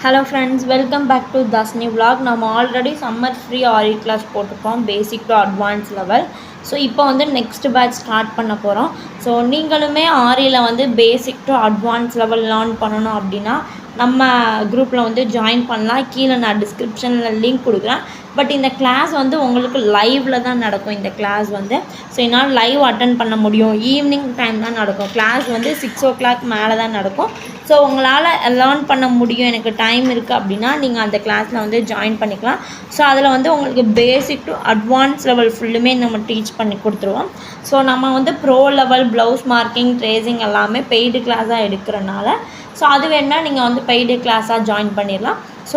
Hello friends, welcome back to Dasni vlog. நம்ம already summer free ஆரி class போட்டிருக்கோம் basic to advance level. So இப்போ வந்து next batch start பண்ண போகிறோம். So நீங்களுமே ஆரியில் வந்து basic to advance level learn பண்ணணும் அப்படின்னா நம்ம குரூப்பில் வந்து ஜாயின் பண்ணலாம். கீழே நான் டிஸ்கிரிப்ஷனில் லிங்க் கொடுக்குறேன். பட் இந்த கிளாஸ் வந்து உங்களுக்கு லைவில் தான் நடக்கும். இந்த கிளாஸ் வந்து ஸோ என்னால் லைவ் அட்டன் பண்ண முடியும். ஈவினிங் டைம் தான் நடக்கும். கிளாஸ் வந்து 6 o'clock மேலே தான் நடக்கும். ஸோ உங்களால் லேர்ன் பண்ண முடியும், எனக்கு டைம் இருக்குது அப்படின்னா நீங்கள் அந்த கிளாஸில் வந்து ஜாயின் பண்ணிக்கலாம். ஸோ அதில் வந்து உங்களுக்கு பேசிக் டு அட்வான்ஸ் லெவல் ஃபுல்லுமே நம்ம டீச் பண்ணி கொடுத்துருவோம். ஸோ நம்ம வந்து bro level blouse marking tracing எல்லாமே பெய்டு கிளாஸாக எடுக்கிறனால ஸோ அது வேணுன்னா நீங்கள் வந்து பெய்டு கிளாஸாக ஜாயின் பண்ணிடலாம். ஸோ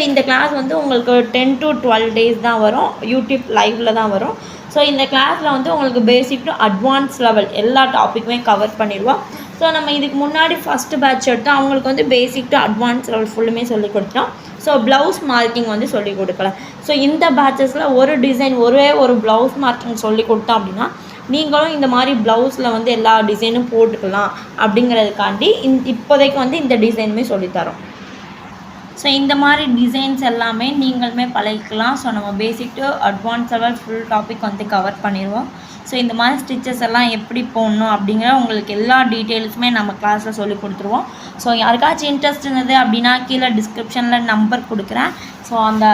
இந்த கிளாஸ் வந்து உங்களுக்கு 10 to 12 days தான் வரும். யூடியூப் லைவில் தான் வரும். ஸோ இந்த கிளாஸில் வந்து உங்களுக்கு பேசிக் டு அட்வான்ஸ் லெவல் எல்லா டாப்பிக்குமே கவர் பண்ணிடுவோம். ஸோ நம்ம இதுக்கு முன்னாடி ஃபஸ்ட்டு பேட்ச் எடுத்தோம், அவங்களுக்கு வந்து பேசிக் டு அட்வான்ஸ் லெவல் ஃபுல்லுமே சொல்லிக் கொடுத்தோம். ஸோ ப்ளவுஸ் மார்க்கிங் வந்து சொல்லிக் கொடுக்கல. ஸோ இந்த பேட்சஸில் ஒரு டிசைன் ஒரே ஒரு ப்ளவுஸ் மார்க்கிங் சொல்லி கொடுத்தோம் அப்படின்னா நீங்களும் இந்த மாதிரி ப்ளவுஸில் வந்து எல்லா டிசைனும் போட்டுக்கலாம் அப்படிங்கிறதுக்காண்டி இப்போதைக்கு வந்து இந்த டிசைனுமே சொல்லித்தரோம். ஸோ இந்த மாதிரி டிசைன்ஸ் எல்லாமே நீங்களுமே பழகிக்கலாம். ஸோ நம்ம basic to advance level full topic வந்து கவர் பண்ணிடுவோம். ஸோ இந்த மாதிரி ஸ்டிச்சஸ் எல்லாம் எப்படி போடணும் அப்படிங்கிற உங்களுக்கு எல்லா டீட்டெயில்ஸுமே நம்ம கிளாஸில் சொல்லி கொடுத்துருவோம். ஸோ யாருக்காச்சும் இன்ட்ரெஸ்ட் இருந்தது அப்படின்னா கீழே டிஸ்கிரிப்ஷனில் நம்பர் கொடுக்குறேன். ஸோ அந்த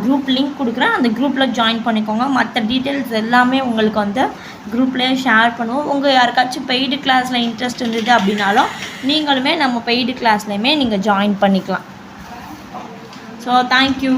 குரூப் லிங்க் கொடுக்குறேன், அந்த குரூப்பில் ஜாயின் பண்ணிக்கோங்க. மற்ற டீட்டெயில்ஸ் எல்லாமே உங்களுக்கு வந்து குரூப்லேயே ஷேர் பண்ணுவோம். உங்கள் யாருக்காச்சும் பெய்டு கிளாஸில் இன்ட்ரெஸ்ட் இருந்தது அப்படின்னாலும் நீங்களுமே நம்ம பெய்டு கிளாஸ்லேயுமே நீங்கள் ஜாயின் பண்ணிக்கலாம். So thank you.